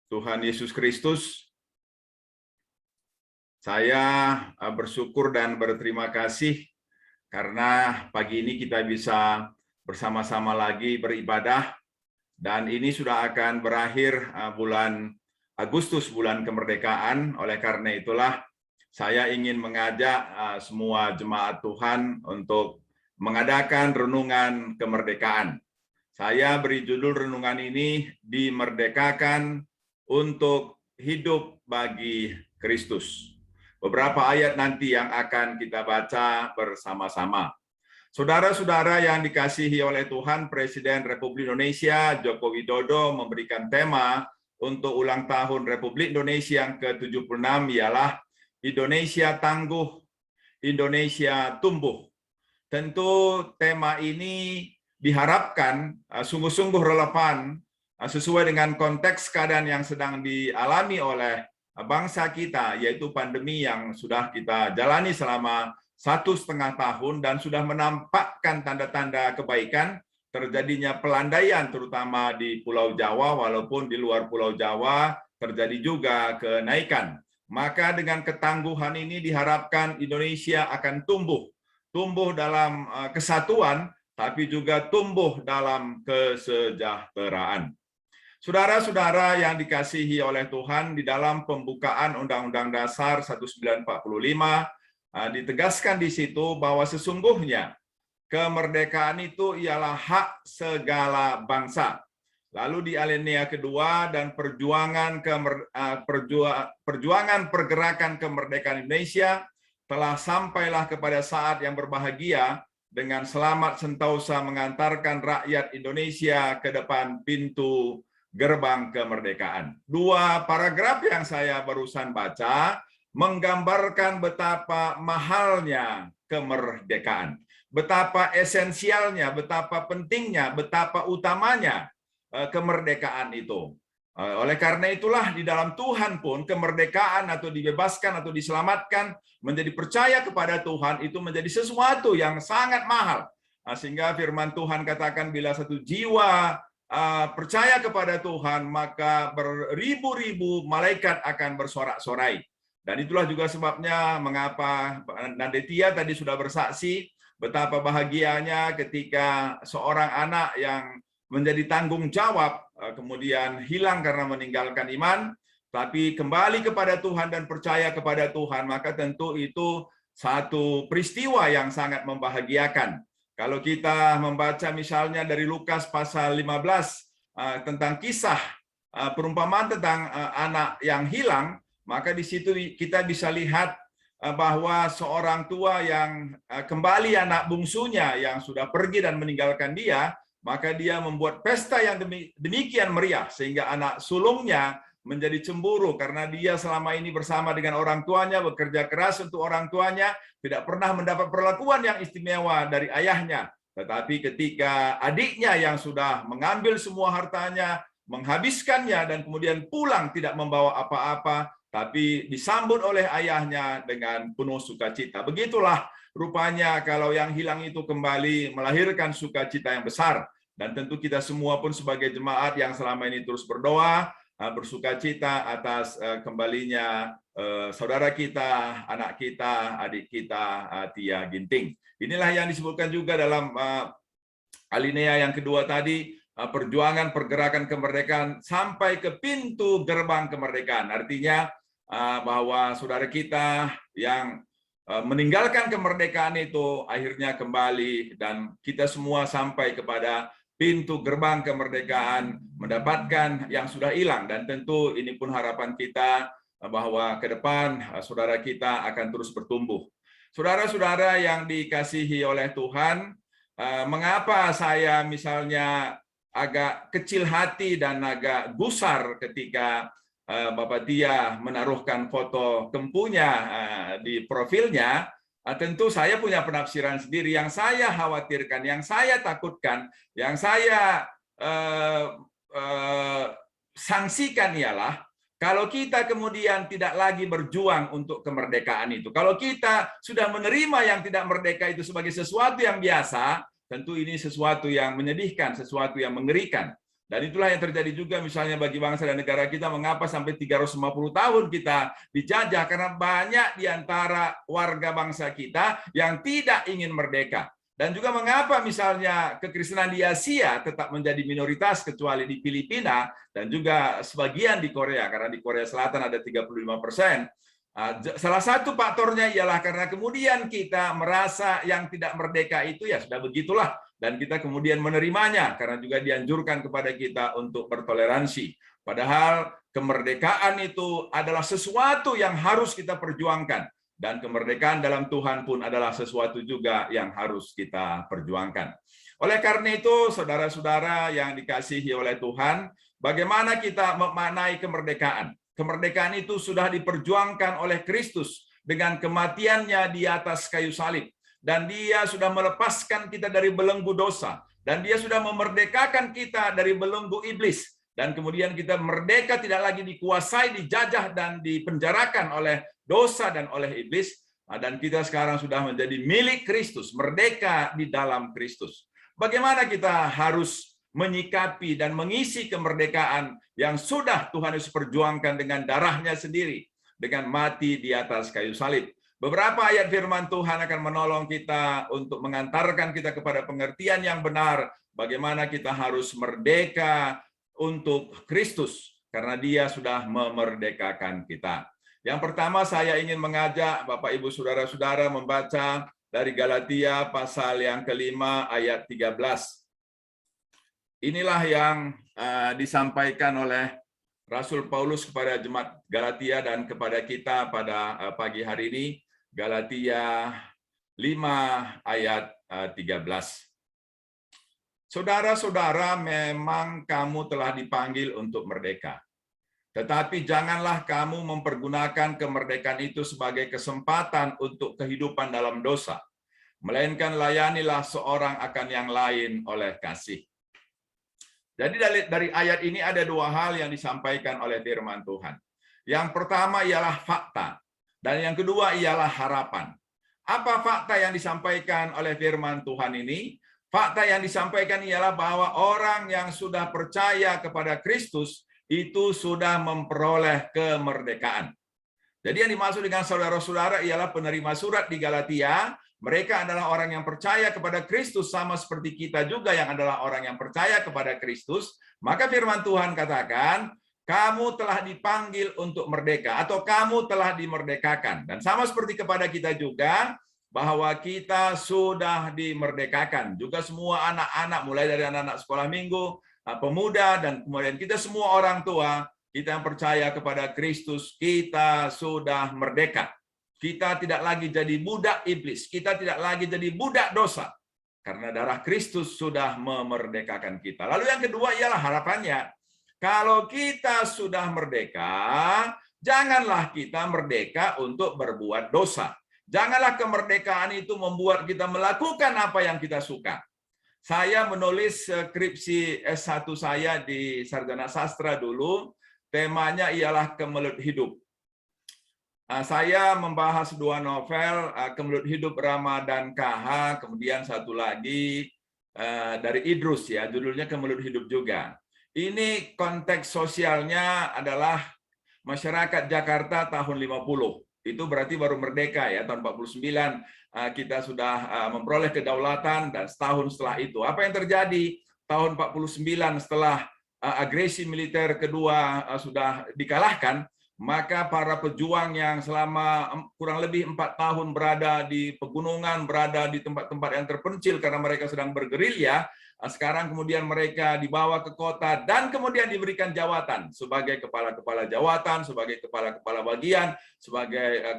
Tuhan Yesus Kristus, saya bersyukur dan berterima kasih karena pagi ini kita bisa bersama-sama lagi beribadah, dan ini sudah akan berakhir bulan Agustus, bulan kemerdekaan. Oleh karena itulah saya ingin mengajak semua jemaat Tuhan untuk mengadakan renungan kemerdekaan. Saya beri judul renungan ini, Dimerdekakan untuk Hidup bagi Kristus. Beberapa ayat nanti yang akan kita baca bersama-sama. Saudara-saudara yang dikasihi oleh Tuhan, Presiden Republik Indonesia Joko Widodo memberikan tema untuk ulang tahun Republik Indonesia yang ke-76 ialah Indonesia Tangguh, Indonesia Tumbuh. Tentu tema ini diharapkan sungguh-sungguh relevan sesuai dengan konteks keadaan yang sedang dialami oleh bangsa kita, yaitu pandemi yang sudah kita jalani selama 1,5 tahun dan sudah menampakkan tanda-tanda kebaikan, terjadinya pelandaian terutama di Pulau Jawa, walaupun di luar Pulau Jawa terjadi juga kenaikan. Maka dengan ketangguhan ini diharapkan Indonesia akan tumbuh dalam kesatuan, tapi juga tumbuh dalam kesejahteraan. Saudara-saudara yang dikasihi oleh Tuhan, di dalam pembukaan Undang-Undang Dasar 1945 ditegaskan di situ bahwa sesungguhnya kemerdekaan itu ialah hak segala bangsa. Lalu di alinea kedua, dan perjuangan pergerakan kemerdekaan Indonesia telah sampailah kepada saat yang berbahagia dengan selamat sentosa mengantarkan rakyat Indonesia ke depan pintu gerbang kemerdekaan. Dua paragraf yang saya barusan baca menggambarkan betapa mahalnya kemerdekaan, betapa esensialnya, betapa pentingnya, betapa utamanya kemerdekaan itu. Oleh karena itulah di dalam Tuhan pun kemerdekaan atau dibebaskan atau diselamatkan, menjadi percaya kepada Tuhan itu menjadi sesuatu yang sangat mahal. Sehingga firman Tuhan katakan bila satu jiwa percaya kepada Tuhan, maka beribu-ribu malaikat akan bersorak-sorai. Dan itulah juga sebabnya mengapa Nadetia tadi sudah bersaksi betapa bahagianya ketika seorang anak yang menjadi tanggung jawab kemudian hilang karena meninggalkan iman, tapi kembali kepada Tuhan dan percaya kepada Tuhan, maka tentu itu satu peristiwa yang sangat membahagiakan. Kalau kita membaca misalnya dari Lukas pasal 15 tentang kisah perumpamaan tentang anak yang hilang, maka di situ kita bisa lihat bahwa seorang tua yang kembali anak bungsunya yang sudah pergi dan meninggalkan dia, maka dia membuat pesta yang demikian meriah sehingga anak sulungnya menjadi cemburu karena dia selama ini bersama dengan orang tuanya, bekerja keras untuk orang tuanya, tidak pernah mendapat perlakuan yang istimewa dari ayahnya. Tetapi ketika adiknya yang sudah mengambil semua hartanya, menghabiskannya, dan kemudian pulang tidak membawa apa-apa, tapi disambut oleh ayahnya dengan penuh sukacita. Begitulah rupanya kalau yang hilang itu kembali melahirkan sukacita yang besar. Dan tentu kita semua pun sebagai jemaat yang selama ini terus berdoa, bersukacita atas kembalinya saudara kita, anak kita, adik kita, Tia Ginting. Inilah yang disebutkan juga dalam alinea yang kedua tadi, perjuangan pergerakan kemerdekaan sampai ke pintu gerbang kemerdekaan. Artinya bahwa saudara kita yang meninggalkan kemerdekaan itu akhirnya kembali, dan kita semua sampai kepada pintu gerbang kemerdekaan, mendapatkan yang sudah hilang. Dan tentu ini pun harapan kita bahwa ke depan saudara kita akan terus bertumbuh. Saudara-saudara yang dikasihi oleh Tuhan, mengapa saya misalnya agak kecil hati dan agak gusar ketika Bapak Tia menaruhkan foto kempunya di profilnya? Tentu saya punya penafsiran sendiri. Yang saya khawatirkan, yang saya takutkan, yang saya sanksikan ialah kalau kita kemudian tidak lagi berjuang untuk kemerdekaan itu. Kalau kita sudah menerima yang tidak merdeka itu sebagai sesuatu yang biasa, tentu ini sesuatu yang menyedihkan, sesuatu yang mengerikan. Dan itulah yang terjadi juga misalnya bagi bangsa dan negara kita, mengapa sampai 350 tahun kita dijajah, karena banyak di antara warga bangsa kita yang tidak ingin merdeka. Dan juga mengapa misalnya kekristenan di Asia tetap menjadi minoritas kecuali di Filipina dan juga sebagian di Korea, karena di Korea Selatan ada 35%. Salah satu faktornya ialah karena kemudian kita merasa yang tidak merdeka itu ya sudah begitulah, dan kita kemudian menerimanya karena juga dianjurkan kepada kita untuk bertoleransi. Padahal kemerdekaan itu adalah sesuatu yang harus kita perjuangkan, dan kemerdekaan dalam Tuhan pun adalah sesuatu juga yang harus kita perjuangkan. Oleh karena itu, saudara-saudara yang dikasihi oleh Tuhan, bagaimana kita memaknai kemerdekaan? Kemerdekaan itu sudah diperjuangkan oleh Kristus dengan kematiannya di atas kayu salib. Dan dia sudah melepaskan kita dari belenggu dosa. Dan dia sudah memerdekakan kita dari belenggu iblis. Dan kemudian kita merdeka, tidak lagi dikuasai, dijajah, dan dipenjarakan oleh dosa dan oleh iblis. Dan kita sekarang sudah menjadi milik Kristus, merdeka di dalam Kristus. Bagaimana kita harus menyikapi dan mengisi kemerdekaan yang sudah Tuhan Yesus perjuangkan dengan darahnya sendiri, dengan mati di atas kayu salib? Beberapa ayat firman Tuhan akan menolong kita untuk mengantarkan kita kepada pengertian yang benar bagaimana kita harus merdeka untuk Kristus, karena dia sudah memerdekakan kita. Yang pertama, saya ingin mengajak Bapak Ibu Saudara-saudara membaca dari Galatia pasal yang kelima ayat 13. Inilah yang disampaikan oleh Rasul Paulus kepada jemaat Galatia dan kepada kita pada pagi hari ini. Galatia 5 ayat 13. Saudara-saudara, memang kamu telah dipanggil untuk merdeka. Tetapi janganlah kamu mempergunakan kemerdekaan itu sebagai kesempatan untuk kehidupan dalam dosa, melainkan layanilah seorang akan yang lain oleh kasih. Jadi dari ayat ini ada dua hal yang disampaikan oleh firman Tuhan. Yang pertama ialah fakta, dan yang kedua ialah harapan. Apa fakta yang disampaikan oleh firman Tuhan ini? Fakta yang disampaikan ialah bahwa orang yang sudah percaya kepada Kristus itu sudah memperoleh kemerdekaan. Jadi yang dimaksud dengan saudara-saudara ialah penerima surat di Galatia. Mereka adalah orang yang percaya kepada Kristus, sama seperti kita juga yang adalah orang yang percaya kepada Kristus. Maka firman Tuhan katakan, kamu telah dipanggil untuk merdeka, atau kamu telah dimerdekakan. Dan sama seperti kepada kita juga, bahwa kita sudah dimerdekakan. Juga semua anak-anak, mulai dari anak-anak sekolah minggu, pemuda, dan kemudian kita semua orang tua, kita yang percaya kepada Kristus, kita sudah merdeka. Kita tidak lagi jadi budak iblis. Kita tidak lagi jadi budak dosa. Karena darah Kristus sudah memerdekakan kita. Lalu yang kedua ialah harapannya. Kalau kita sudah merdeka, janganlah kita merdeka untuk berbuat dosa. Janganlah kemerdekaan itu membuat kita melakukan apa yang kita suka. Saya menulis skripsi S1 saya di Sarjana Sastra dulu. Temanya ialah kemelut hidup. Saya membahas dua novel, Kemelut Hidup Ramadan KH, kemudian satu lagi dari Idrus, ya, judulnya Kemelut Hidup juga. Ini konteks sosialnya adalah masyarakat Jakarta tahun 50. Itu berarti baru merdeka, ya, tahun 49 kita sudah memperoleh kedaulatan, dan setahun setelah itu. Apa yang terjadi? Tahun 49 setelah agresi militer kedua sudah dikalahkan, maka para pejuang yang selama kurang lebih 4 tahun berada di pegunungan, berada di tempat-tempat yang terpencil karena mereka sedang bergerilya, sekarang kemudian mereka dibawa ke kota dan kemudian diberikan jawatan sebagai kepala-kepala jawatan, sebagai kepala-kepala bagian, sebagai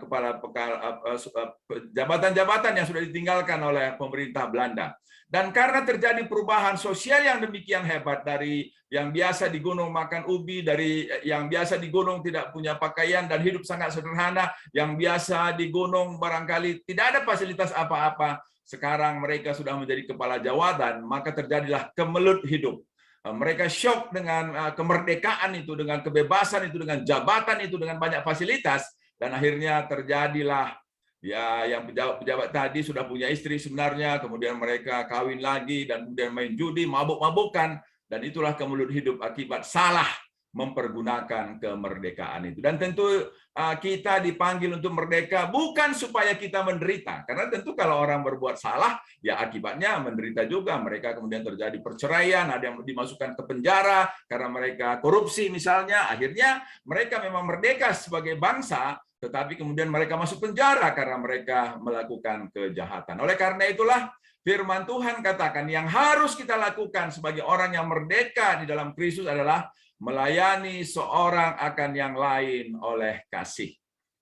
jabatan-jabatan yang sudah ditinggalkan oleh pemerintah Belanda. Dan karena terjadi perubahan sosial yang demikian hebat, dari yang biasa di gunung makan ubi, dari yang biasa di gunung tidak punya pakaian dan hidup sangat sederhana, yang biasa di gunung barangkali tidak ada fasilitas apa-apa, sekarang mereka sudah menjadi kepala jawatan, maka terjadilah kemelut hidup. Mereka syok dengan kemerdekaan itu, dengan kebebasan itu, dengan jabatan itu, dengan banyak fasilitas, dan akhirnya terjadilah, ya, yang pejabat-pejabat tadi sudah punya istri sebenarnya, kemudian mereka kawin lagi dan kemudian main judi, mabuk-mabukan, Dan itulah kemelut hidup akibat salah mempergunakan kemerdekaan itu. Dan tentu kita dipanggil untuk merdeka bukan supaya kita menderita. Karena tentu kalau orang berbuat salah, ya akibatnya menderita juga. Mereka kemudian terjadi perceraian, ada yang dimasukkan ke penjara karena mereka korupsi misalnya. Akhirnya mereka memang merdeka sebagai bangsa, tetapi kemudian mereka masuk penjara karena mereka melakukan kejahatan. Oleh karena itulah firman Tuhan katakan yang harus kita lakukan sebagai orang yang merdeka di dalam Kristus adalah melayani seorang akan yang lain oleh kasih.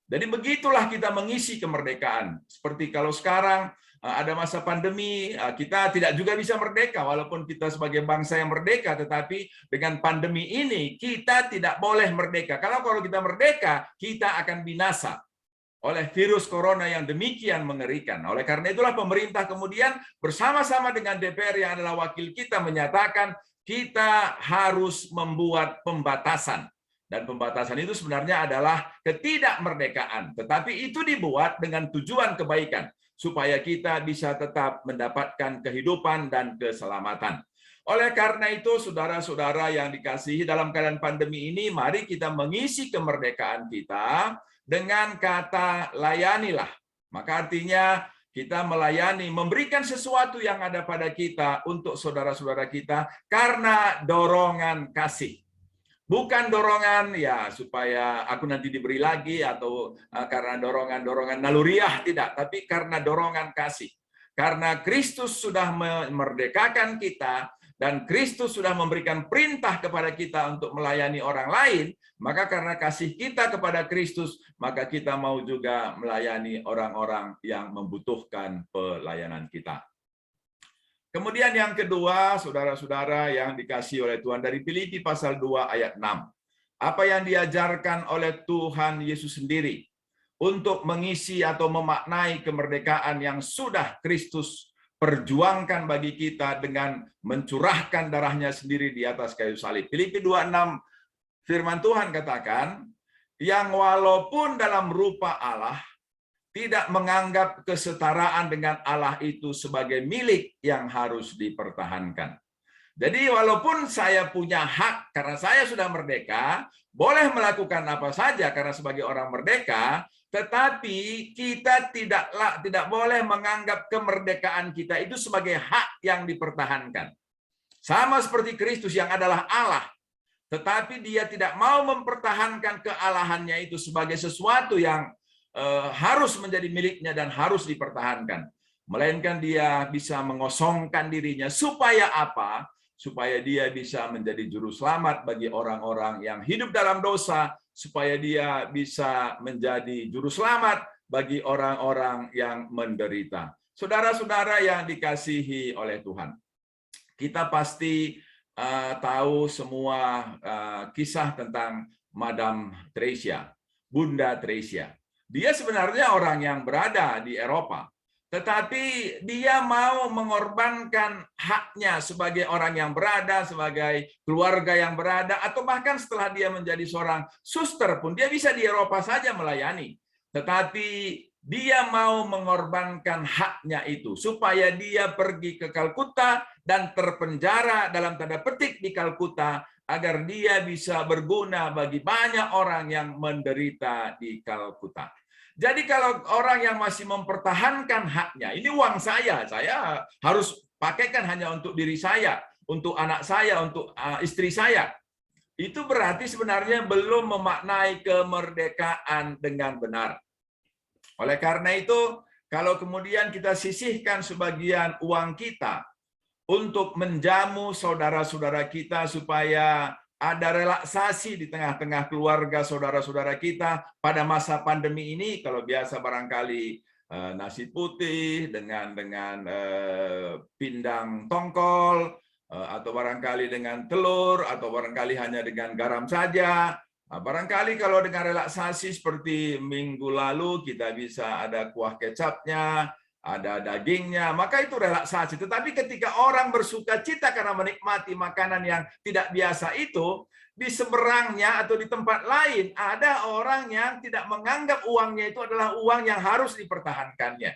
Jadi begitulah kita mengisi kemerdekaan. Seperti kalau sekarang ada masa pandemi, kita tidak juga bisa merdeka walaupun kita sebagai bangsa yang merdeka, tetapi dengan pandemi ini kita tidak boleh merdeka. Kalau kita merdeka, kita akan binasa oleh virus corona yang demikian mengerikan. Oleh karena itulah pemerintah kemudian bersama-sama dengan DPR yang adalah wakil kita menyatakan kita harus membuat pembatasan. Dan pembatasan itu sebenarnya adalah ketidakmerdekaan. Tetapi itu dibuat dengan tujuan kebaikan. Supaya kita bisa tetap mendapatkan kehidupan dan keselamatan. Oleh karena itu, saudara-saudara yang dikasihi dalam keadaan pandemi ini, mari kita mengisi kemerdekaan kita dengan kata layanilah. Maka artinya kita melayani, memberikan sesuatu yang ada pada kita untuk saudara-saudara kita karena dorongan kasih. Bukan dorongan ya supaya aku nanti diberi lagi atau karena dorongan-dorongan naluriah, tidak. Tapi karena dorongan kasih. Karena Kristus sudah memerdekakan kita, dan Kristus sudah memberikan perintah kepada kita untuk melayani orang lain, maka karena kasih kita kepada Kristus, maka kita mau juga melayani orang-orang yang membutuhkan pelayanan kita. Kemudian yang kedua, saudara-saudara yang dikasihi oleh Tuhan, dari Filipi pasal 2 ayat 6. Apa yang diajarkan oleh Tuhan Yesus sendiri untuk mengisi atau memaknai kemerdekaan yang sudah Kristus perjuangkan bagi kita dengan mencurahkan darahnya sendiri di atas kayu salib. Filipi 2:6 firman Tuhan katakan, yang walaupun dalam rupa Allah, tidak menganggap kesetaraan dengan Allah itu sebagai milik yang harus dipertahankan. Jadi walaupun saya punya hak karena saya sudah merdeka, boleh melakukan apa saja karena sebagai orang merdeka, tetapi kita tidak boleh menganggap kemerdekaan kita itu sebagai hak yang dipertahankan. Sama seperti Kristus yang adalah Allah, tetapi dia tidak mau mempertahankan kealahannya itu sebagai sesuatu yang harus menjadi miliknya dan harus dipertahankan. Melainkan dia bisa mengosongkan dirinya supaya apa? Supaya dia bisa menjadi juru selamat bagi orang-orang yang hidup dalam dosa, supaya dia bisa menjadi juru selamat bagi orang-orang yang menderita. Saudara-saudara yang dikasihi oleh Tuhan, kita pasti tahu semua kisah tentang Madam Theresia, Bunda Theresia. Dia sebenarnya orang yang berada di Eropa, tetapi dia mau mengorbankan haknya sebagai orang yang berada, sebagai keluarga yang berada, atau bahkan setelah dia menjadi seorang suster pun, dia bisa di Eropa saja melayani. Tetapi dia mau mengorbankan haknya itu, supaya dia pergi ke Kalkuta dan terpenjara dalam tanda petik di Kalkuta, agar dia bisa berguna bagi banyak orang yang menderita di Kalkuta. Jadi kalau orang yang masih mempertahankan haknya, ini uang saya harus pakaikan hanya untuk diri saya, untuk anak saya, untuk istri saya. Itu berarti sebenarnya belum memaknai kemerdekaan dengan benar. Oleh karena itu, kalau kemudian kita sisihkan sebagian uang kita untuk menjamu saudara-saudara kita supaya ada relaksasi di tengah-tengah keluarga saudara-saudara kita pada masa pandemi ini. Kalau biasa barangkali nasi putih dengan pindang tongkol, atau barangkali dengan telur, atau barangkali hanya dengan garam saja. Barangkali kalau dengan relaksasi seperti minggu lalu kita bisa ada kuah kecapnya, ada dagingnya, maka itu relaksasi. Tetapi ketika orang bersuka cita karena menikmati makanan yang tidak biasa itu, di seberangnya atau di tempat lain ada orang yang tidak menganggap uangnya itu adalah uang yang harus dipertahankannya.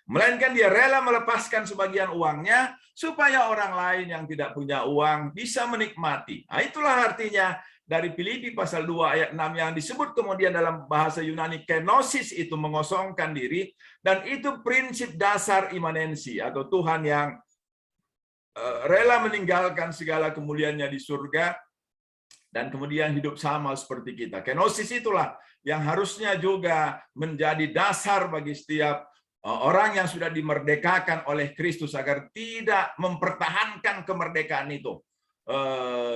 Melainkan dia rela melepaskan sebagian uangnya supaya orang lain yang tidak punya uang bisa menikmati. Nah, itulah artinya dari Filipi pasal 2 ayat 6 yang disebut kemudian dalam bahasa Yunani kenosis, itu mengosongkan diri, dan itu prinsip dasar imanensi atau Tuhan yang rela meninggalkan segala kemuliaannya di surga dan kemudian hidup sama seperti kita. Kenosis itulah yang harusnya juga menjadi dasar bagi setiap orang yang sudah dimerdekakan oleh Kristus agar tidak mempertahankan kemerdekaan itu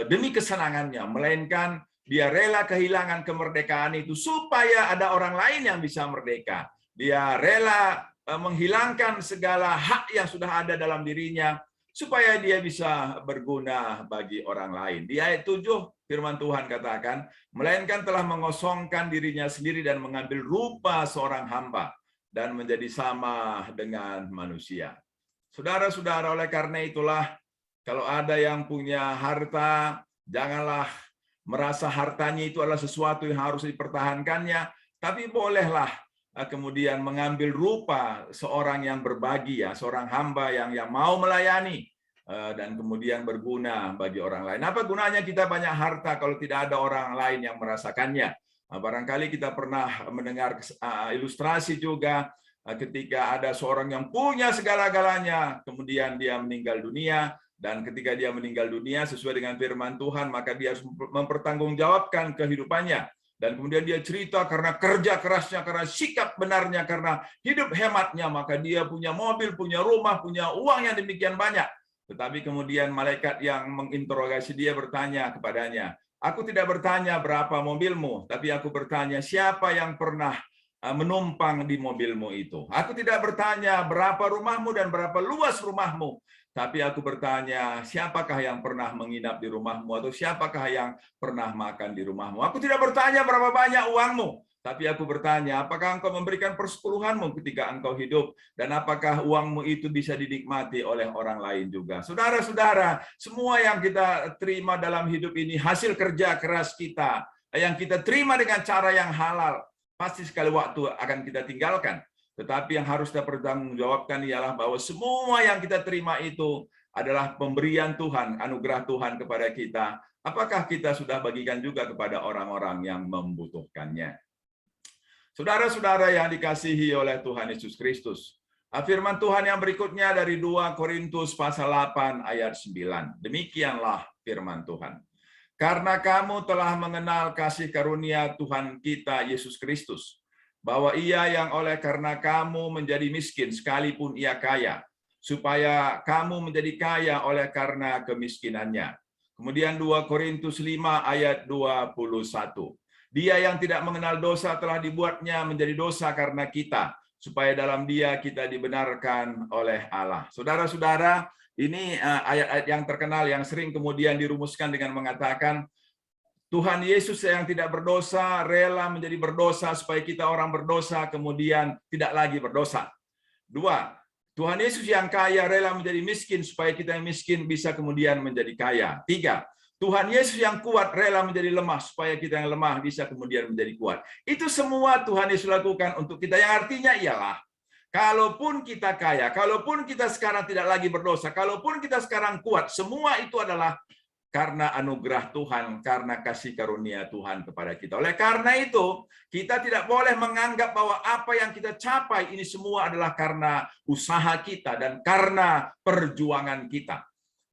demi kesenangannya, melainkan dia rela kehilangan kemerdekaan itu supaya ada orang lain yang bisa merdeka. Dia rela menghilangkan segala hak yang sudah ada dalam dirinya supaya dia bisa berguna bagi orang lain. Di ayat 7 firman Tuhan katakan, melainkan telah mengosongkan dirinya sendiri dan mengambil rupa seorang hamba dan menjadi sama dengan manusia. Saudara-saudara, oleh karena itulah kalau ada yang punya harta, janganlah merasa hartanya itu adalah sesuatu yang harus dipertahankannya, tapi bolehlah kemudian mengambil rupa seorang yang berbagi, ya, seorang hamba yang mau melayani dan kemudian berguna bagi orang lain. Apa gunanya kita banyak harta kalau tidak ada orang lain yang merasakannya? Barangkali kita pernah mendengar ilustrasi juga ketika ada seorang yang punya segala-galanya, kemudian dia meninggal dunia, dan ketika dia meninggal dunia sesuai dengan firman Tuhan, maka dia harus mempertanggungjawabkan kehidupannya. Dan kemudian dia cerita karena kerja kerasnya, karena sikap benarnya, karena hidup hematnya, maka dia punya mobil, punya rumah, punya uang yang demikian banyak. Tetapi kemudian malaikat yang menginterogasi dia bertanya kepadanya, aku tidak bertanya berapa mobilmu, tapi aku bertanya siapa yang pernah menumpang di mobilmu itu. Aku tidak bertanya berapa rumahmu dan berapa luas rumahmu, tapi aku bertanya siapakah yang pernah menginap di rumahmu atau siapakah yang pernah makan di rumahmu. Aku tidak bertanya berapa banyak uangmu, tapi aku bertanya apakah engkau memberikan persepuluhanmu ketika engkau hidup, dan apakah uangmu itu bisa dinikmati oleh orang lain juga. Saudara-saudara, semua yang kita terima dalam hidup ini hasil kerja keras kita, yang kita terima dengan cara yang halal, pasti sekali waktu akan kita tinggalkan. Tetapi yang harus kita pertanggungjawabkan ialah bahwa semua yang kita terima itu adalah pemberian Tuhan, anugerah Tuhan kepada kita. Apakah kita sudah bagikan juga kepada orang-orang yang membutuhkannya? Saudara-saudara yang dikasihi oleh Tuhan Yesus Kristus, firman Tuhan yang berikutnya dari 2 Korintus pasal 8 ayat 9. Demikianlah firman Tuhan. Karena kamu telah mengenal kasih karunia Tuhan kita Yesus Kristus, bahwa ia yang oleh karena kamu menjadi miskin sekalipun ia kaya, supaya kamu menjadi kaya oleh karena kemiskinannya. Kemudian 2 Korintus 5 ayat 21. Dia yang tidak mengenal dosa telah dibuatnya menjadi dosa karena kita, supaya dalam dia kita dibenarkan oleh Allah. Saudara-saudara, ini ayat-ayat yang terkenal yang sering kemudian dirumuskan dengan mengatakan, Tuhan Yesus yang tidak berdosa rela menjadi berdosa supaya kita orang berdosa kemudian tidak lagi berdosa. 2, Tuhan Yesus yang kaya rela menjadi miskin supaya kita yang miskin bisa kemudian menjadi kaya. 3, Tuhan Yesus yang kuat rela menjadi lemah supaya kita yang lemah bisa kemudian menjadi kuat. Itu semua Tuhan Yesus lakukan untuk kita, yang artinya ialah kalaupun kita kaya, kalaupun kita sekarang tidak lagi berdosa, kalaupun kita sekarang kuat, semua itu adalah karena anugerah Tuhan, karena kasih karunia Tuhan kepada kita. Oleh karena itu, kita tidak boleh menganggap bahwa apa yang kita capai ini semua adalah karena usaha kita dan karena perjuangan kita.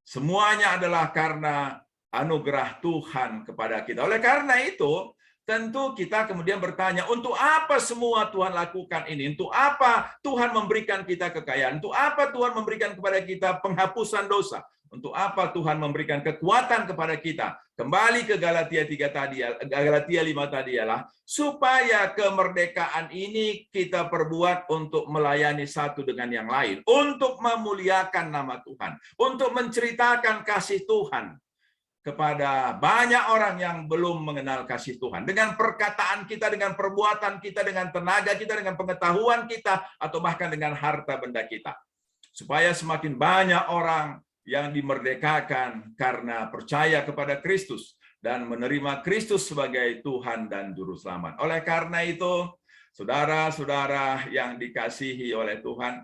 Semuanya adalah karena anugerah Tuhan kepada kita. Oleh karena itu, tentu kita kemudian bertanya, untuk apa semua Tuhan lakukan ini? Untuk apa Tuhan memberikan kita kekayaan? Untuk apa Tuhan memberikan kepada kita penghapusan dosa? Untuk apa Tuhan memberikan kekuatan kepada kita? Kembali ke Galatia 3 tadi, Galatia 5 tadi ialah supaya kemerdekaan ini kita perbuat untuk melayani satu dengan yang lain, untuk memuliakan nama Tuhan, untuk menceritakan kasih Tuhan kepada banyak orang yang belum mengenal kasih Tuhan. Dengan perkataan kita, dengan perbuatan kita, dengan tenaga kita, dengan pengetahuan kita, atau bahkan dengan harta benda kita. Supaya semakin banyak orang yang dimerdekakan karena percaya kepada Kristus dan menerima Kristus sebagai Tuhan dan Juru Selamat. Oleh karena itu, saudara-saudara yang dikasihi oleh Tuhan,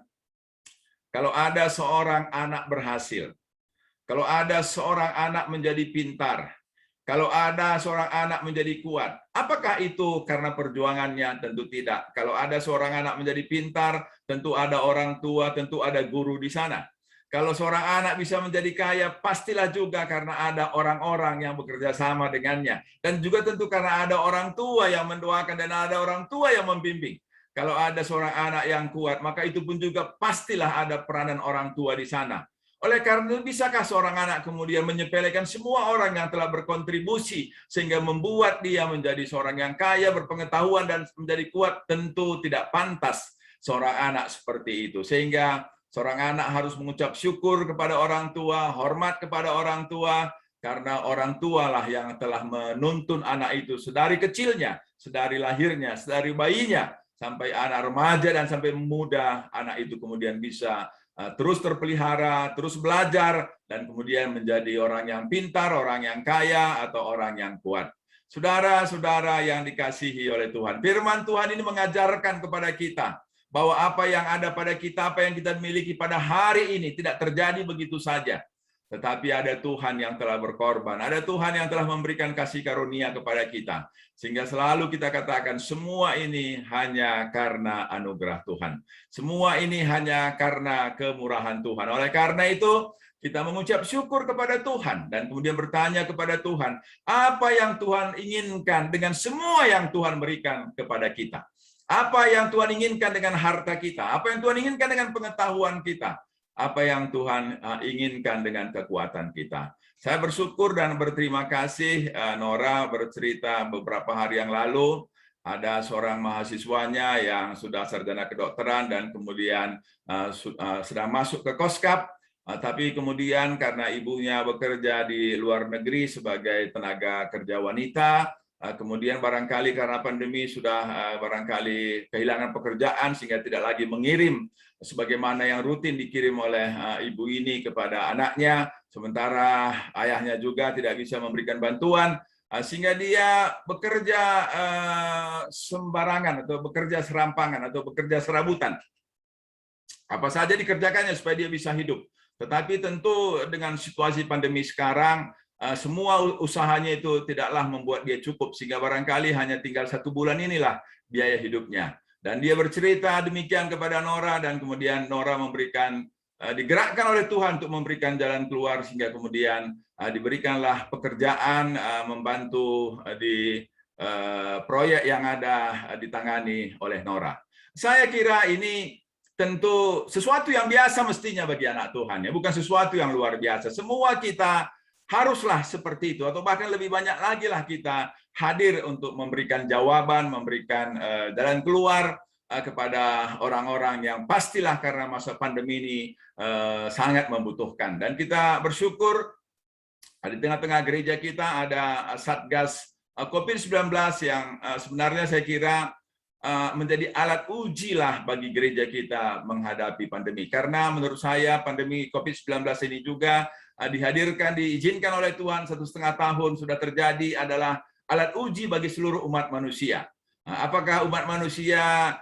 kalau ada seorang anak berhasil, kalau ada seorang anak menjadi pintar, kalau ada seorang anak menjadi kuat, apakah itu karena perjuangannya? Tentu tidak. Kalau ada seorang anak menjadi pintar, tentu ada orang tua, tentu ada guru di sana. Kalau seorang anak bisa menjadi kaya, pastilah juga karena ada orang-orang yang bekerja sama dengannya. Dan juga tentu karena ada orang tua yang mendoakan dan ada orang tua yang membimbing. Kalau ada seorang anak yang kuat, maka itu pun juga pastilah ada peranan orang tua di sana. Oleh karena itu, bisakah seorang anak kemudian menyepelekan semua orang yang telah berkontribusi sehingga membuat dia menjadi seorang yang kaya, berpengetahuan, dan menjadi kuat? Tentu tidak pantas seorang anak seperti itu. Sehingga seorang anak harus mengucap syukur kepada orang tua, hormat kepada orang tua, karena orang tua lah yang telah menuntun anak itu sedari kecilnya, sedari lahirnya, sedari bayinya, sampai anak remaja dan sampai muda, anak itu kemudian bisa terus terpelihara, terus belajar, dan kemudian menjadi orang yang pintar, orang yang kaya, atau orang yang kuat. Saudara-saudara yang dikasihi oleh Tuhan, firman Tuhan ini mengajarkan kepada kita bahwa apa yang ada pada kita, apa yang kita miliki pada hari ini tidak terjadi begitu saja. Tetapi ada Tuhan yang telah berkorban, ada Tuhan yang telah memberikan kasih karunia kepada kita. Sehingga selalu kita katakan, semua ini hanya karena anugerah Tuhan. Semua ini hanya karena kemurahan Tuhan. Oleh karena itu, kita mengucap syukur kepada Tuhan dan kemudian bertanya kepada Tuhan, apa yang Tuhan inginkan dengan semua yang Tuhan berikan kepada kita? Apa yang Tuhan inginkan dengan harta kita? Apa yang Tuhan inginkan dengan pengetahuan kita? Apa yang Tuhan inginkan dengan kekuatan kita? Saya bersyukur dan berterima kasih. Nora bercerita beberapa hari yang lalu, ada seorang mahasiswanya yang sudah sarjana kedokteran dan kemudian sedang masuk ke Koskap, tapi kemudian karena ibunya bekerja di luar negeri sebagai tenaga kerja wanita, kemudian barangkali karena pandemi sudah barangkali kehilangan pekerjaan sehingga tidak lagi mengirim sebagaimana yang rutin dikirim oleh ibu ini kepada anaknya, sementara ayahnya juga tidak bisa memberikan bantuan, sehingga dia bekerja sembarangan atau bekerja serampangan atau bekerja serabutan. Apa saja dikerjakannya supaya dia bisa hidup. Tetapi tentu dengan situasi pandemi sekarang, semua usahanya itu tidaklah membuat dia cukup, sehingga barangkali hanya tinggal 1 bulan inilah biaya hidupnya. Dan dia bercerita demikian kepada Nora, dan kemudian Nora memberikan, digerakkan oleh Tuhan untuk memberikan jalan keluar, sehingga kemudian diberikanlah pekerjaan membantu di proyek yang ada ditangani oleh Nora. Saya kira ini tentu sesuatu yang biasa mestinya bagi anak Tuhan, ya, bukan sesuatu yang luar biasa. Semua kita haruslah seperti itu, atau bahkan lebih banyak lagi lah kita hadir untuk memberikan jawaban, memberikan jalan keluar kepada orang-orang yang pastilah karena masa pandemi ini sangat membutuhkan. Dan kita bersyukur di tengah-tengah gereja kita ada Satgas COVID-19 yang sebenarnya saya kira menjadi alat uji lah bagi gereja kita menghadapi pandemi. Karena menurut saya pandemi COVID-19 ini juga dihadirkan, diizinkan oleh Tuhan 1,5 tahun sudah terjadi, adalah alat uji bagi seluruh umat manusia. Apakah umat manusia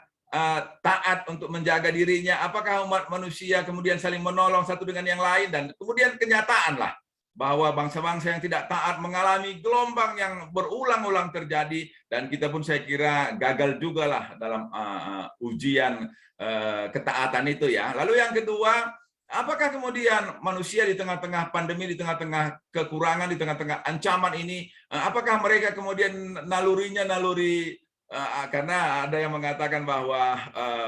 taat untuk menjaga dirinya? Apakah umat manusia kemudian saling menolong satu dengan yang lain? Dan kemudian kenyataan lah bahwa bangsa-bangsa yang tidak taat mengalami gelombang yang berulang-ulang terjadi, dan kita pun saya kira gagal juga lah dalam ujian ketaatan itu, ya. Lalu yang kedua, apakah kemudian manusia di tengah-tengah pandemi, di tengah-tengah kekurangan, di tengah-tengah ancaman ini, apakah mereka kemudian nalurinya naluri, karena ada yang mengatakan bahwa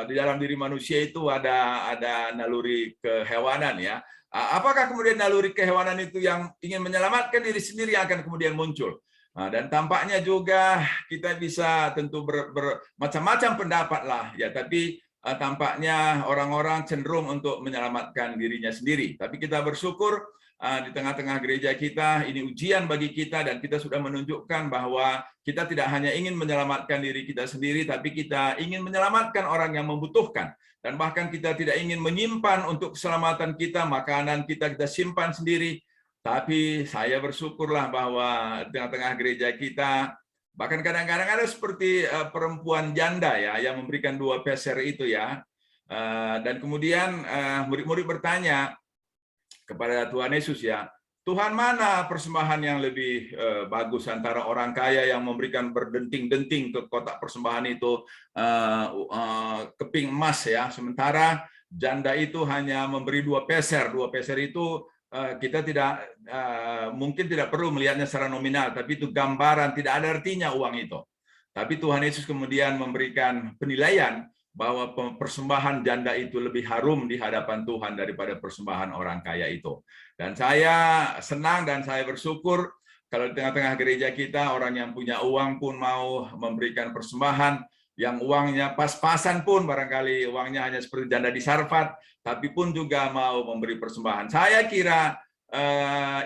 di dalam diri manusia itu ada naluri kehewanan, ya. Apakah kemudian naluri kehewanan itu yang ingin menyelamatkan diri sendiri yang akan kemudian muncul? Dan tampaknya juga kita bisa tentu bermacam-macam pendapat lah, ya, tapi tampaknya orang-orang cenderung untuk menyelamatkan dirinya sendiri. Tapi kita bersyukur di tengah-tengah gereja kita, ini ujian bagi kita, dan kita sudah menunjukkan bahwa kita tidak hanya ingin menyelamatkan diri kita sendiri, tapi kita ingin menyelamatkan orang yang membutuhkan. Dan bahkan kita tidak ingin menyimpan untuk keselamatan kita, makanan kita simpan sendiri. Tapi saya bersyukurlah bahwa di tengah-tengah gereja kita, bahkan kadang-kadang ada seperti perempuan janda, ya, yang memberikan 2 peser itu, ya. Dan kemudian murid-murid bertanya kepada Tuhan Yesus, ya, Tuhan, mana persembahan yang lebih bagus antara orang kaya yang memberikan berdenting-denting ke kotak persembahan itu keping emas, ya, sementara janda itu hanya memberi 2 peser. 2 peser itu kita tidak mungkin tidak perlu melihatnya secara nominal, tapi itu gambaran, tidak ada artinya uang itu. Tapi Tuhan Yesus kemudian memberikan penilaian bahwa persembahan janda itu lebih harum di hadapan Tuhan daripada persembahan orang kaya itu. Dan saya senang dan saya bersyukur kalau di tengah-tengah gereja kita orang yang punya uang pun mau memberikan persembahan, yang uangnya pas-pasan pun, barangkali uangnya hanya seperti janda di Sarfat, tapi pun juga mau memberi persembahan. Saya kira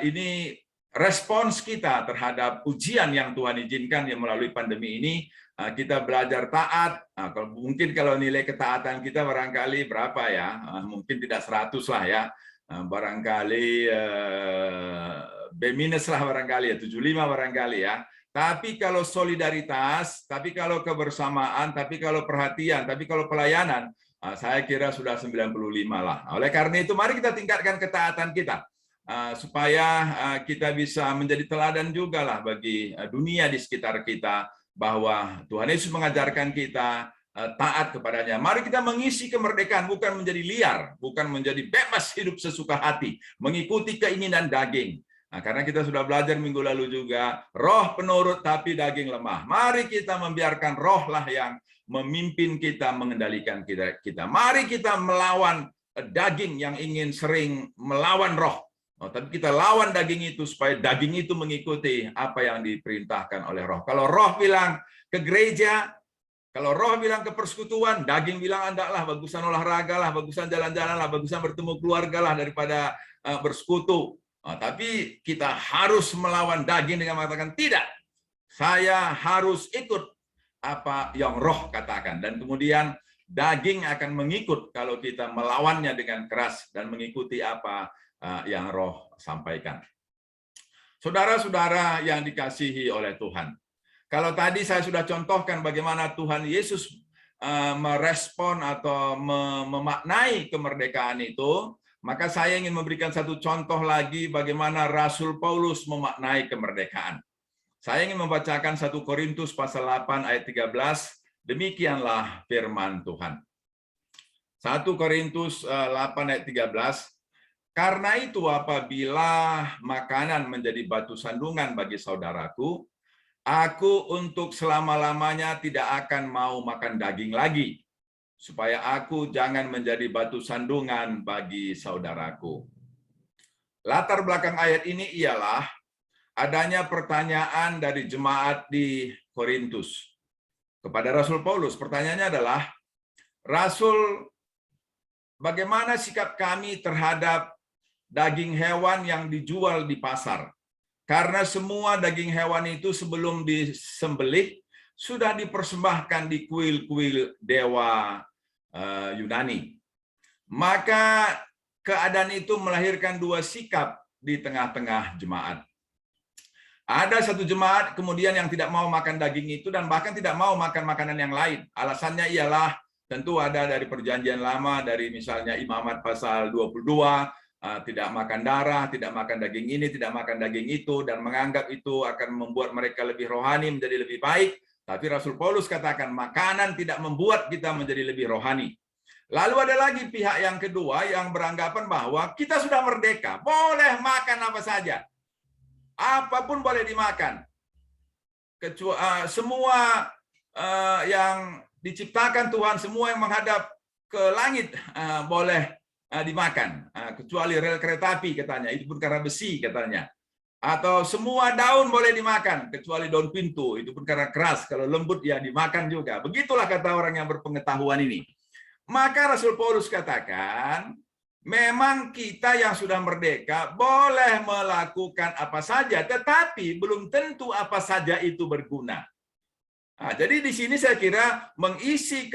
ini respons kita terhadap ujian yang Tuhan izinkan yang melalui pandemi ini. Kita belajar taat. Mungkin kalau nilai ketaatan kita barangkali berapa ya? Mungkin tidak 100 lah ya. Barangkali B- lah barangkali ya, 75 barangkali ya. Tapi kalau solidaritas, tapi kalau kebersamaan, tapi kalau perhatian, tapi kalau pelayanan, saya kira sudah 95 lah. Oleh karena itu mari kita tingkatkan ketaatan kita. Supaya kita bisa menjadi teladan juga lah bagi dunia di sekitar kita, bahwa Tuhan Yesus mengajarkan kita taat kepadanya. Mari kita mengisi kemerdekaan, bukan menjadi liar, bukan menjadi bebas hidup sesuka hati, mengikuti keinginan daging. Nah, karena kita sudah belajar minggu lalu juga, roh penurut tapi daging lemah. Mari kita membiarkan roh lah yang memimpin kita, mengendalikan kita. Mari kita melawan daging yang ingin sering melawan roh. Tapi kita lawan daging itu supaya daging itu mengikuti apa yang diperintahkan oleh roh. Kalau roh bilang ke gereja, kalau roh bilang ke persekutuan, daging bilang andaklah, bagusan olahraga lah, bagusan jalan-jalan lah, bagusan bertemu keluarga lah daripada bersekutu. Tapi kita harus melawan daging dengan mengatakan tidak. Saya harus ikut apa yang roh katakan, dan kemudian daging akan mengikut kalau kita melawannya dengan keras dan mengikuti apa yang roh sampaikan. Saudara-saudara yang dikasihi oleh Tuhan, kalau tadi saya sudah contohkan bagaimana Tuhan Yesus merespon atau memaknai kemerdekaan itu, maka saya ingin memberikan satu contoh lagi bagaimana Rasul Paulus memaknai kemerdekaan. Saya ingin membacakan 1 Korintus pasal 8 ayat 13, demikianlah firman Tuhan. 1 Korintus 8 ayat 13, karena itu apabila makanan menjadi batu sandungan bagi saudaraku, aku untuk selama-lamanya tidak akan mau makan daging lagi, supaya aku jangan menjadi batu sandungan bagi saudaraku. Latar belakang ayat ini ialah adanya pertanyaan dari jemaat di Korintus kepada Rasul Paulus. Pertanyaannya adalah, Rasul, bagaimana sikap kami terhadap daging hewan yang dijual di pasar? Karena semua daging hewan itu sebelum disembelih sudah dipersembahkan di kuil-kuil dewa Yunani. Maka keadaan itu melahirkan 2 sikap di tengah-tengah jemaat. Ada satu jemaat kemudian yang tidak mau makan daging itu dan bahkan tidak mau makan makanan yang lain. Alasannya ialah tentu ada dari perjanjian lama, dari misalnya Imamat pasal 22, tidak makan darah, tidak makan daging ini, tidak makan daging itu, dan menganggap itu akan membuat mereka lebih rohani, menjadi lebih baik. Tapi Rasul Paulus katakan makanan tidak membuat kita menjadi lebih rohani. Lalu ada lagi pihak yang kedua yang beranggapan bahwa kita sudah merdeka, boleh makan apa saja, apapun boleh dimakan. Semua yang diciptakan Tuhan, semua yang menghadap ke langit boleh dimakan, kecuali rel kereta api katanya, itu pun karena besi katanya. Atau semua daun boleh dimakan, kecuali daun pintu, itu pun karena keras, kalau lembut ya dimakan juga. Begitulah kata orang yang berpengetahuan ini. Maka Rasul Paulus katakan, memang kita yang sudah merdeka boleh melakukan apa saja, tetapi belum tentu apa saja itu berguna. Nah, jadi di sini saya kira mengisi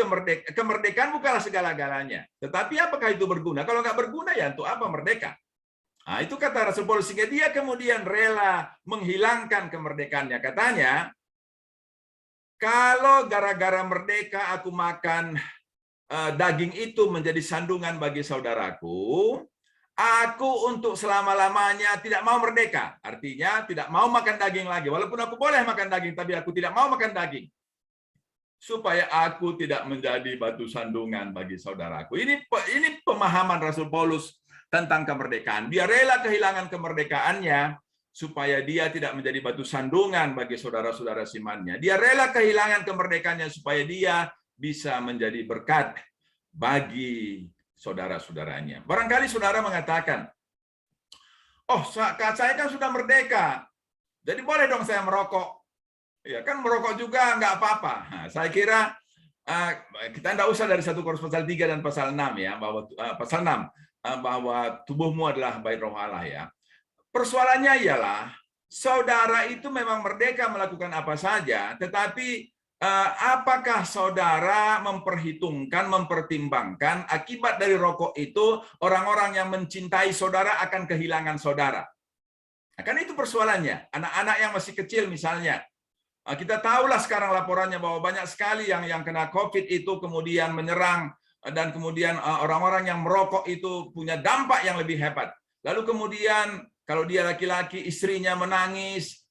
kemerdekaan bukanlah segala-galanya. Tetapi apakah itu berguna? Kalau nggak berguna ya untuk apa merdeka? Nah, itu kata Rasul Paulus, sehingga dia kemudian rela menghilangkan kemerdekaannya. Katanya, kalau gara-gara merdeka aku makan daging itu menjadi sandungan bagi saudaraku, aku untuk selama-lamanya tidak mau merdeka. Artinya tidak mau makan daging lagi. Walaupun aku boleh makan daging, tapi aku tidak mau makan daging. Supaya aku tidak menjadi batu sandungan bagi saudaraku. Ini pemahaman Rasul Paulus tentang kemerdekaan. Dia rela kehilangan kemerdekaannya supaya dia tidak menjadi batu sandungan bagi saudara-saudara simannya. Dia rela kehilangan kemerdekaannya supaya dia bisa menjadi berkat bagi saudara-saudaranya. Barangkali saudara mengatakan, oh saya kan sudah merdeka, jadi boleh dong saya merokok. Ya kan merokok juga nggak apa-apa. Nah, saya kira kita tidak usah dari 1 Korintus pasal 3 dan pasal 6 ya, bahwa pasal 6 bahwa tubuhmu adalah bait roh Allah ya. Persoalannya ialah saudara itu memang merdeka melakukan apa saja, tetapi apakah saudara mempertimbangkan akibat dari rokok itu orang-orang yang mencintai saudara akan kehilangan saudara? Kan itu persoalannya. Anak-anak yang masih kecil misalnya, kita tahulah sekarang laporannya bahwa banyak sekali yang kena COVID itu kemudian menyerang, dan kemudian orang-orang yang merokok itu punya dampak yang lebih hebat. Lalu kemudian kalau dia laki-laki, istrinya menangis,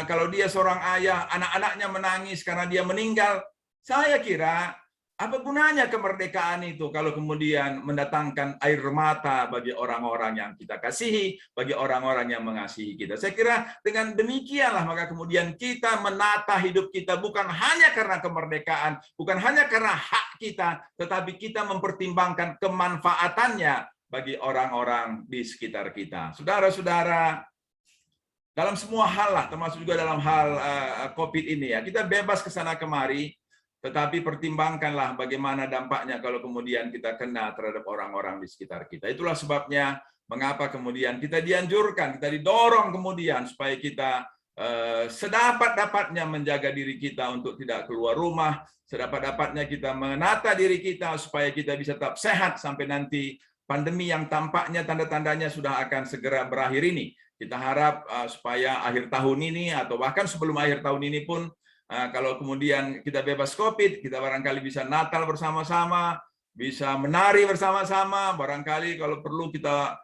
kalau dia seorang ayah, anak-anaknya menangis karena dia meninggal. Saya kira apa gunanya kemerdekaan itu kalau kemudian mendatangkan air mata bagi orang-orang yang kita kasihi, bagi orang-orang yang mengasihi kita. Saya kira dengan demikianlah maka kemudian kita menata hidup kita bukan hanya karena kemerdekaan, bukan hanya karena hak kita, tetapi kita mempertimbangkan kemanfaatannya bagi orang-orang di sekitar kita. Saudara-saudara, dalam semua hal lah, termasuk juga dalam hal COVID ini ya, kita bebas ke sana kemari, tetapi pertimbangkanlah bagaimana dampaknya kalau kemudian kita kena terhadap orang-orang di sekitar kita. Itulah sebabnya mengapa kemudian kita dianjurkan, kita didorong kemudian supaya kita sedapat-dapatnya menjaga diri kita untuk tidak keluar rumah, sedapat-dapatnya kita menata diri kita supaya kita bisa tetap sehat sampai nanti pandemi yang tampaknya tanda-tandanya sudah akan segera berakhir ini. Kita harap supaya akhir tahun ini atau bahkan sebelum akhir tahun ini pun, kalau kemudian kita bebas COVID, kita barangkali bisa Natal bersama-sama, bisa menari bersama-sama, barangkali kalau perlu kita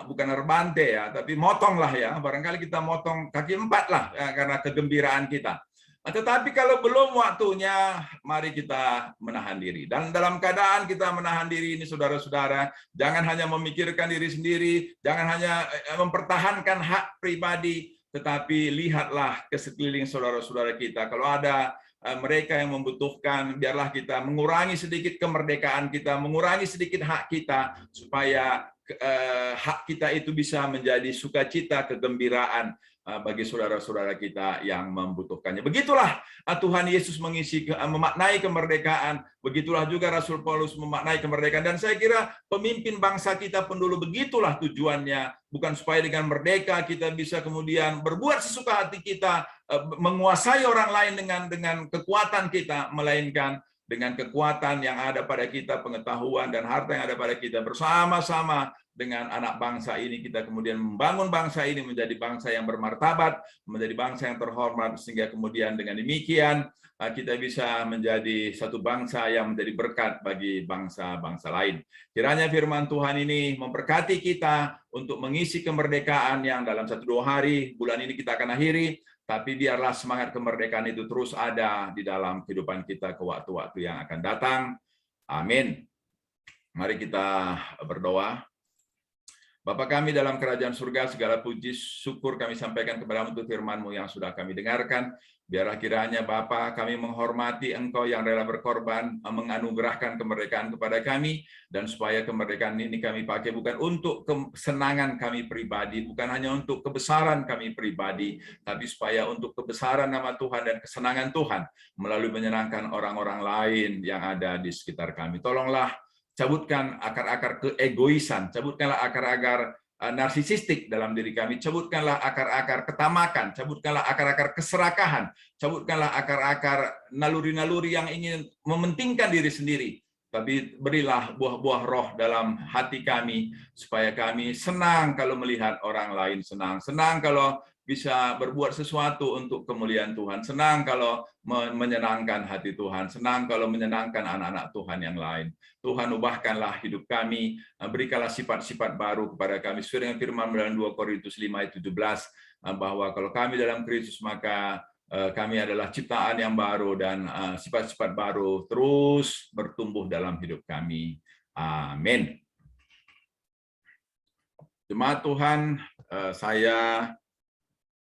bukan rebante ya, tapi motong lah ya, barangkali kita motong kaki 4 lah ya, karena kegembiraan kita. Tetapi kalau belum waktunya, mari kita menahan diri. Dan dalam keadaan kita menahan diri ini, saudara-saudara, jangan hanya memikirkan diri sendiri, jangan hanya mempertahankan hak pribadi, tetapi lihatlah ke sekeliling saudara-saudara kita. Kalau ada mereka yang membutuhkan, biarlah kita mengurangi sedikit kemerdekaan kita, mengurangi sedikit hak kita, supaya hak kita itu bisa menjadi sukacita, kegembiraan bagi saudara-saudara kita yang membutuhkannya. Begitulah Tuhan Yesus memaknai kemerdekaan, begitulah juga Rasul Paulus memaknai kemerdekaan, dan saya kira pemimpin bangsa kita pun dulu begitulah tujuannya, bukan supaya dengan merdeka kita bisa kemudian berbuat sesuka hati kita, menguasai orang lain dengan kekuatan kita, melainkan dengan kekuatan yang ada pada kita, pengetahuan dan harta yang ada pada kita, bersama-sama dengan anak bangsa ini kita kemudian membangun bangsa ini menjadi bangsa yang bermartabat, menjadi bangsa yang terhormat, sehingga kemudian dengan demikian kita bisa menjadi satu bangsa yang menjadi berkat bagi bangsa-bangsa lain. Kiranya firman Tuhan ini memberkati kita untuk mengisi kemerdekaan yang dalam 1-2 hari bulan ini kita akan akhiri, tapi biarlah semangat kemerdekaan itu terus ada di dalam kehidupan kita ke waktu-waktu yang akan datang. Amin. Mari kita berdoa. Bapa kami dalam kerajaan surga, segala puji syukur kami sampaikan kepada-Mu untuk firman-Mu yang sudah kami dengarkan. Biarlah kiranya Bapa, kami menghormati Engkau yang rela berkorban, menganugerahkan kemerdekaan kepada kami, dan supaya kemerdekaan ini kami pakai bukan untuk kesenangan kami pribadi, bukan hanya untuk kebesaran kami pribadi, tapi supaya untuk kebesaran nama Tuhan dan kesenangan Tuhan melalui menyenangkan orang-orang lain yang ada di sekitar kami. Tolonglah cabutkan akar-akar keegoisan, cabutkanlah akar-akar narsisistik dalam diri kami, cabutkanlah akar-akar ketamakan, cabutkanlah akar-akar keserakahan, cabutkanlah akar-akar naluri-naluri yang ingin mementingkan diri sendiri. Tapi berilah buah-buah roh dalam hati kami, supaya kami senang kalau melihat orang lain senang, senang kalau bisa berbuat sesuatu untuk kemuliaan Tuhan. Senang kalau menyenangkan hati Tuhan, senang kalau menyenangkan anak-anak Tuhan yang lain. Tuhan, ubahkanlah hidup kami, berikanlah sifat-sifat baru kepada kami. Sesuai dengan firman dalam 2 Korintus 5:17, bahwa kalau kami dalam Kristus, maka kami adalah ciptaan yang baru, dan sifat-sifat baru terus bertumbuh dalam hidup kami. Amin. Jemaat Tuhan, saya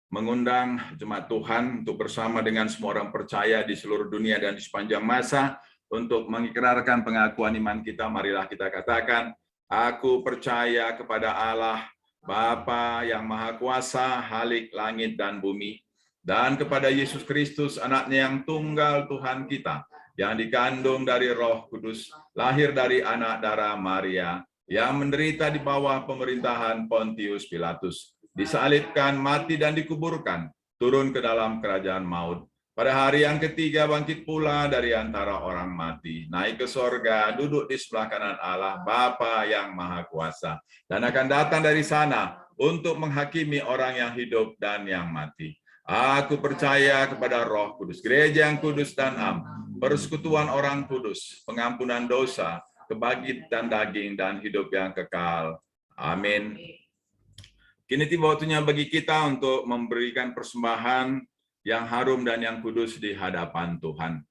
mengundang jemaat Tuhan untuk bersama dengan semua orang percaya di seluruh dunia dan di sepanjang masa untuk mengikrarkan pengakuan iman kita. Marilah kita katakan, aku percaya kepada Allah, Bapa yang Maha Kuasa, Halik langit dan bumi, dan kepada Yesus Kristus, anaknya yang tunggal Tuhan kita, yang dikandung dari Roh Kudus, lahir dari anak darah Maria, yang menderita di bawah pemerintahan Pontius Pilatus, disalibkan, mati, dan dikuburkan, turun ke dalam kerajaan maut. Pada hari yang ketiga bangkit pula dari antara orang mati, naik ke sorga, duduk di sebelah kanan Allah, Bapa yang Maha Kuasa, dan akan datang dari sana untuk menghakimi orang yang hidup dan yang mati. Aku percaya kepada Roh Kudus, gereja yang kudus dan am, persekutuan orang kudus, pengampunan dosa, kebangkitan daging, dan hidup yang kekal. Amin. Kini tiba waktunya bagi kita untuk memberikan persembahan yang harum dan yang kudus di hadapan Tuhan.